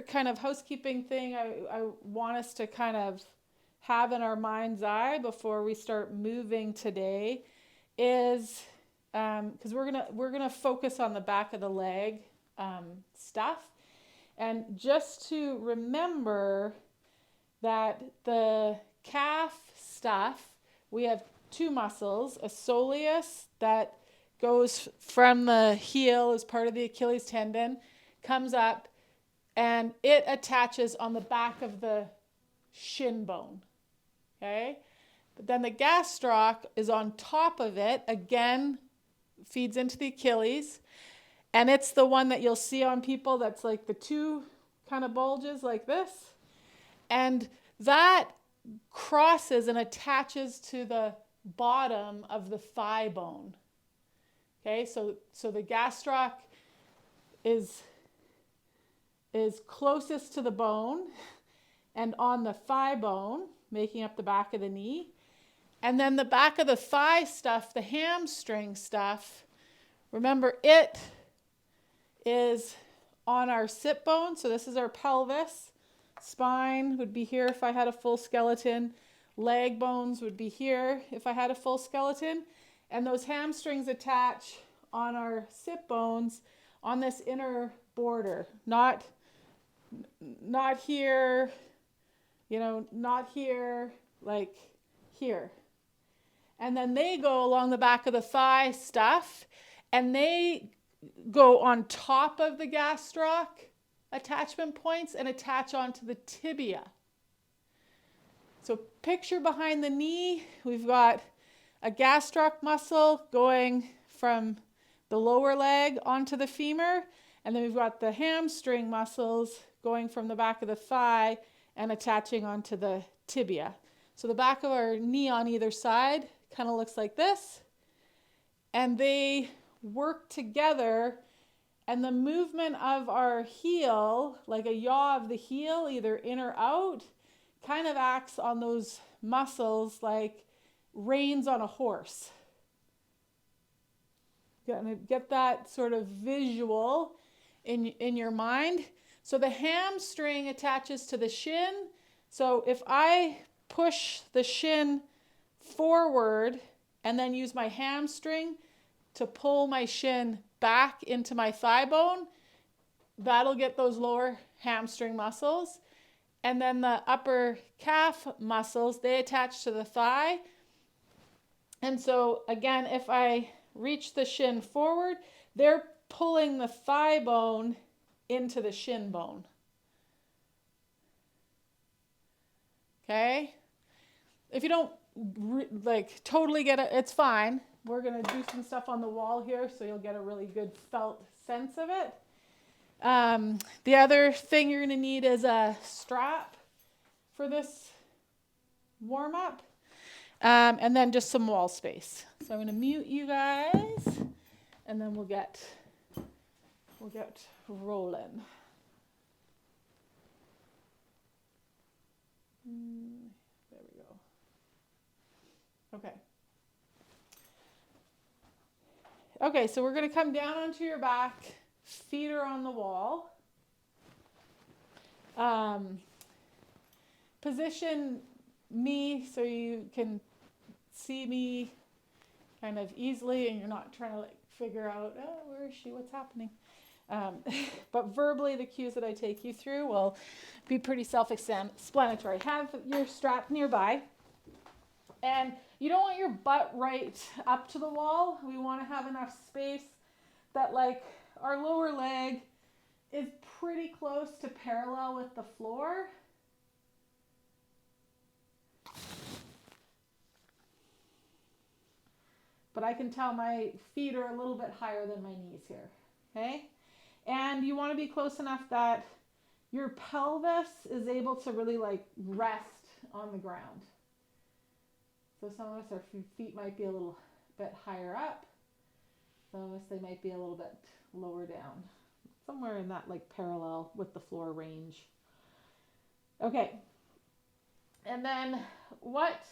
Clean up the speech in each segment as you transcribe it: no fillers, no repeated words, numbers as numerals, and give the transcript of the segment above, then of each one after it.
kind of housekeeping thing I want us to kind of have in our mind's eye before we start moving today is because we're gonna focus on the back of the leg stuff, and just to remember that the calf stuff, we have two muscles, a soleus that goes from the heel as part of the Achilles tendon, comes up, and it attaches on the back of the shin bone. Okay? But then the gastroc is on top of it, again, feeds into the Achilles, and it's the one that you'll see on people that's like the two kind of bulges like this. And that crosses and attaches to the bottom of the thigh bone. Okay, so the gastroc is closest to the bone and on the thigh bone, making up the back of the knee. And then the back of the thigh stuff, the hamstring stuff, remember it is on our sit bone. So this is our pelvis. Spine would be here if I had a full skeleton. Leg bones would be here if I had a full skeleton. And those hamstrings attach on our sit bones on this inner border, not here, not here, like here. And then they go along the back of the thigh stuff, and they go on top of the gastroc attachment points and attach onto the tibia. So picture behind the knee, we've got a gastroc muscle going from the lower leg onto the femur, and then we've got the hamstring muscles going from the back of the thigh and attaching onto the tibia. So the back of our knee on either side kind of looks like this, and they work together, and the movement of our heel, like a yaw of the heel, either in or out, kind of acts on those muscles like reins on a horse. Gonna get that sort of visual in your mind. So the hamstring attaches to the shin. So if I push the shin forward and then use my hamstring to pull my shin back into my thigh bone, that'll get those lower hamstring muscles. And then the upper calf muscles, they attach to the thigh. And so again, if I reach the shin forward, they're pulling the thigh bone into the shin bone. Okay? If you don't totally get it, it's fine. We're going to do some stuff on the wall here so you'll get a really good felt sense of it. The other thing you're going to need is a strap for this warm-up, and then just some wall space. So I'm going to mute you guys, and then we'll get rolling. There we go. Okay. Okay, so we're going to come down onto your back. Feet are on the wall. Position me so you can see me kind of easily, and you're not trying to figure out, where is she, what's happening? But verbally, the cues that I take you through will be pretty self-explanatory. Have your strap nearby, and you don't want your butt right up to the wall. We want to have enough space that our lower leg is pretty close to parallel with the floor. But I can tell my feet are a little bit higher than my knees here, okay? And you want to be close enough that your pelvis is able to really rest on the ground. So some of us, our feet might be a little bit higher up. Some of us, they might be a little bit lower down. Somewhere in that parallel with the floor range. Okay. And then what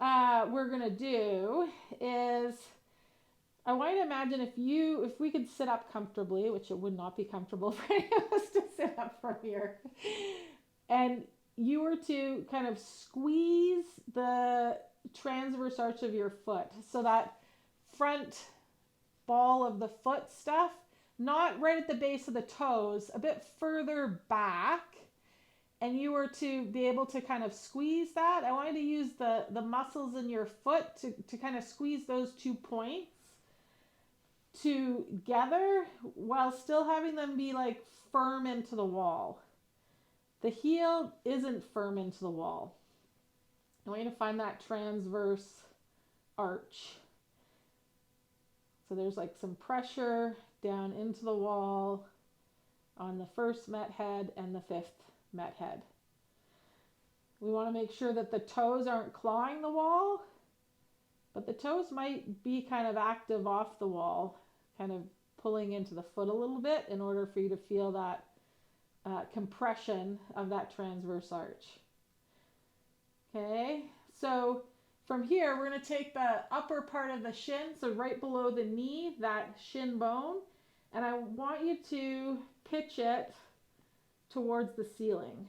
we're going to do is I want you to imagine if we could sit up comfortably, which it would not be comfortable for any of us to sit up from here, and you were to kind of squeeze the transverse arch of your foot, so that front ball of the foot stuff, not right at the base of the toes, a bit further back, and you were to be able to kind of squeeze that. I want you to use the muscles in your foot to kind of squeeze those 2 points together while still having them be like firm into the wall. The heel isn't firm into the wall. I want you to find that transverse arch. So there's like some pressure down into the wall on the first met head and the fifth met head. We want to make sure that the toes aren't clawing the wall, but the toes might be kind of active off the wall, kind of pulling into the foot a little bit in order for you to feel that compression of that transverse arch. Okay, so from here, we're going to take the upper part of the shin, so right below the knee, that shin bone, and I want you to pitch it towards the ceiling.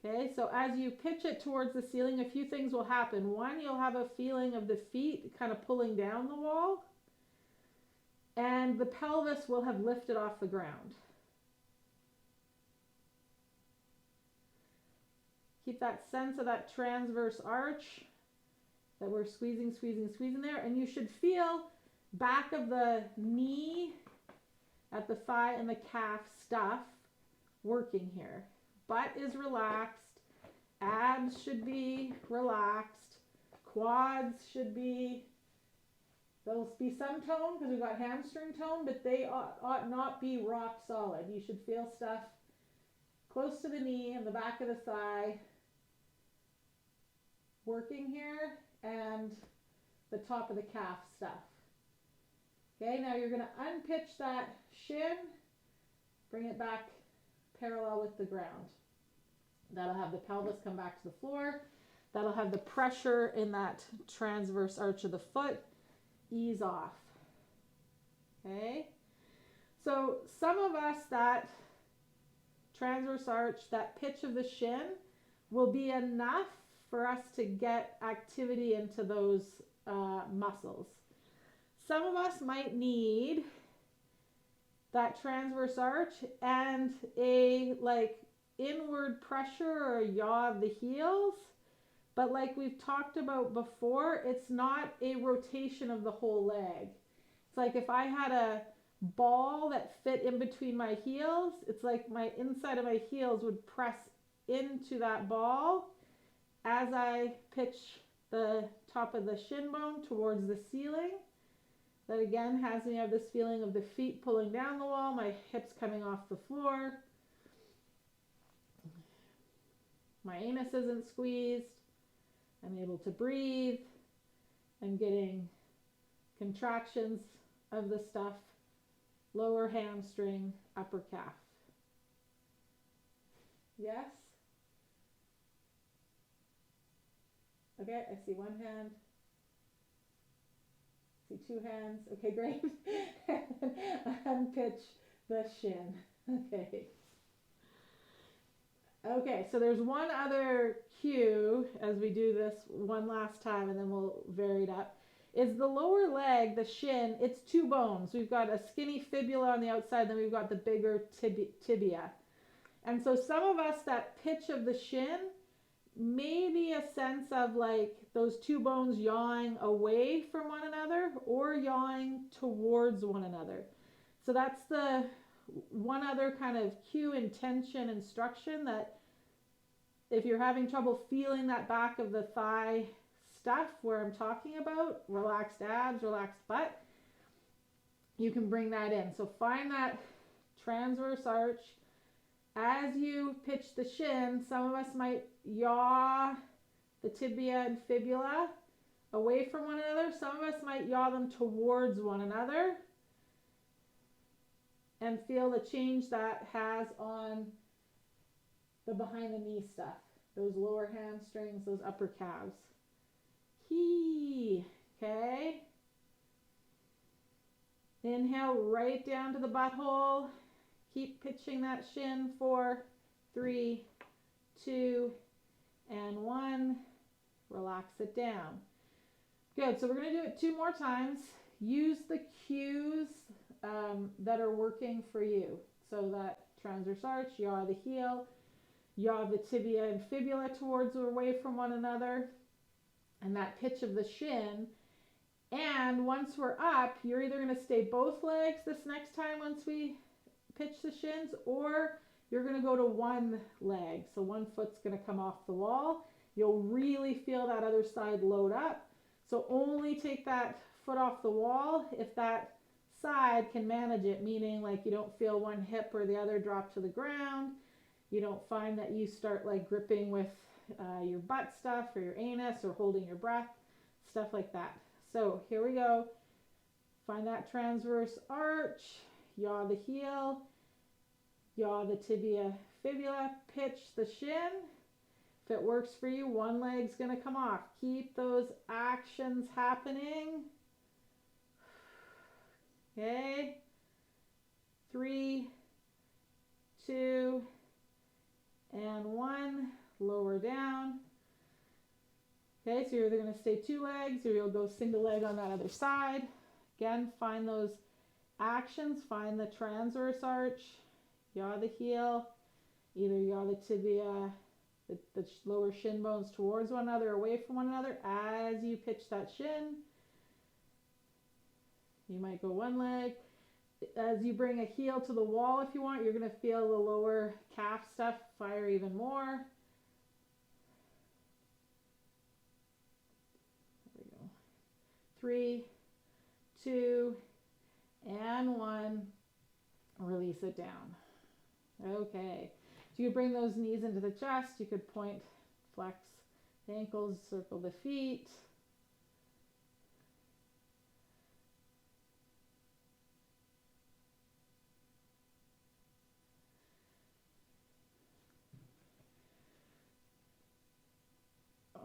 Okay, so as you pitch it towards the ceiling, a few things will happen. One, you'll have a feeling of the feet kind of pulling down the wall, and the pelvis will have lifted off the ground. Keep that sense of that transverse arch that we're squeezing there, and you should feel back of the knee at the thigh and the calf stuff working here. Butt is relaxed, abs should be relaxed, quads should be, there'll be some tone because we've got hamstring tone, but they ought not be rock solid. You should feel stuff close to the knee and the back of the thigh working here, and the top of the calf stuff. Okay, now you're going to unpitch that shin, bring it back parallel with the ground. That'll have the pelvis come back to the floor. That'll have the pressure in that transverse arch of the foot ease off. Okay, so some of us, that transverse arch, that pitch of the shin will be enough for us to get activity into those muscles. Some of us might need that transverse arch and a like inward pressure or a yaw of the heels, but like we've talked about before, it's not a rotation of the whole leg. It's like if I had a ball that fit in between my heels, it's like my inside of my heels would press into that ball as I pitch the top of the shin bone towards the ceiling. That again has me have this feeling of the feet pulling down the wall, my hips coming off the floor. My anus isn't squeezed. I'm able to breathe. I'm getting contractions of the stuff, lower hamstring, upper calf. Yes? Okay, I see one hand. I see two hands. Okay, great. Unpitch the shin. Okay. Okay, so there's one other cue as we do this one last time, and then we'll vary it up. Is the lower leg, the shin, it's two bones. We've got a skinny fibula on the outside, then we've got the bigger tibia. And so some of us, that pitch of the shin may be a sense of like those two bones yawing away from one another or yawing towards one another. So that's the one other kind of cue, intention, instruction, that if you're having trouble feeling that back of the thigh stuff where I'm talking about, relaxed abs, relaxed butt, you can bring that in. So find that transverse arch. As you pitch the shin, some of us might yaw the tibia and fibula away from one another. Some of us might yaw them towards one another, and feel the change that has on the behind the knee stuff, those lower hamstrings, those upper calves. Okay. Inhale right down to the butthole. Keep pitching that shin. 4, 3, 2, and 1. Relax it down. Good. So we're going to do it 2 more times. Use the cues that are working for you. So that transverse arch, yaw the heel, yaw the tibia and fibula towards or away from one another, and that pitch of the shin. And once we're up, you're either going to stay both legs this next time once we pitch the shins, or you're going to go to one leg. So one foot's going to come off the wall. You'll really feel that other side load up. So only take that foot off the wall if that side can manage it, meaning like you don't feel one hip or the other drop to the ground. You don't find that you start like gripping with your butt stuff or your anus or holding your breath, stuff like that. So here we go. Find that transverse arch, yaw the heel, yaw the tibia, fibula, pitch the shin. If it works for you, one leg's going to come off. Keep those actions happening. Okay. 3, 2, and 1. Lower down. Okay, so you're either going to stay 2 legs or you'll go single leg on that other side. Again, find those actions. Find the transverse arch. Yaw the heel. Either yaw the tibia, the lower shin bones towards one another, away from one another as you pitch that shin. You might go one leg. As you bring a heel to the wall, if you want, you're going to feel the lower calf stuff fire even more. There we go. 3, 2, and 1. Release it down. Okay. So you bring those knees into the chest. You could point, flex the ankles, circle the feet.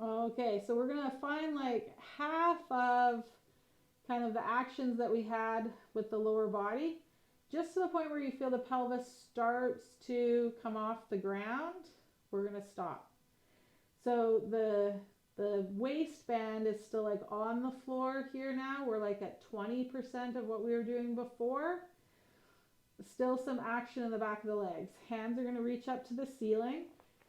Okay, so we're going to find like half of kind of the actions that we had with the lower body, just to the point where you feel the pelvis starts to come off the ground. We're going to stop. So the waistband is still like on the floor here now. We're like at 20% of what we were doing before. Still some action in the back of the legs. Hands are going to reach up to the ceiling.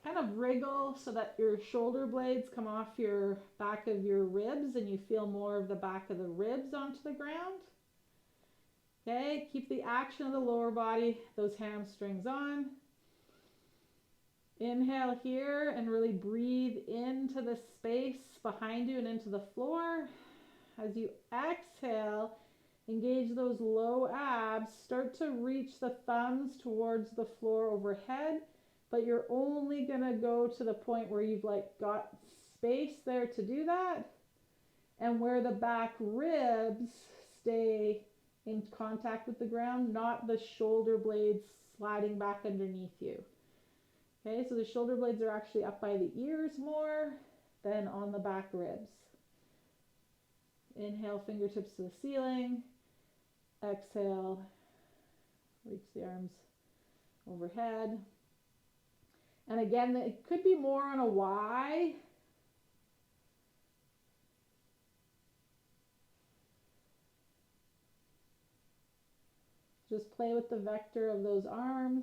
Kind of wriggle so that your shoulder blades come off your back of your ribs and you feel more of the back of the ribs onto the ground. Okay, keep the action of the lower body, those hamstrings on. Inhale here and really breathe into the space behind you and into the floor. As you exhale, engage those low abs. Start to reach the thumbs towards the floor overhead, but you're only going to go to the point where you've like got space there to do that, and where the back ribs stay in contact with the ground, not the shoulder blades sliding back underneath you. Okay, so the shoulder blades are actually up by the ears more than on the back ribs. Inhale, fingertips to the ceiling. Exhale, reach the arms overhead. And again, it could be more on a Y. Just play with the vector of those arms.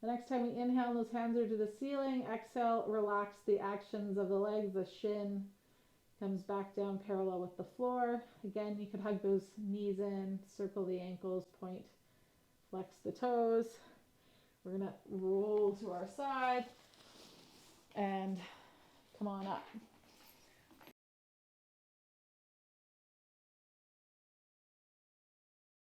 The next time we inhale, those hands are to the ceiling. Exhale, relax the actions of the legs. The shin comes back down parallel with the floor. Again, you could hug those knees in, circle the ankles, point, flex the toes. We're going to roll to our side and come on up.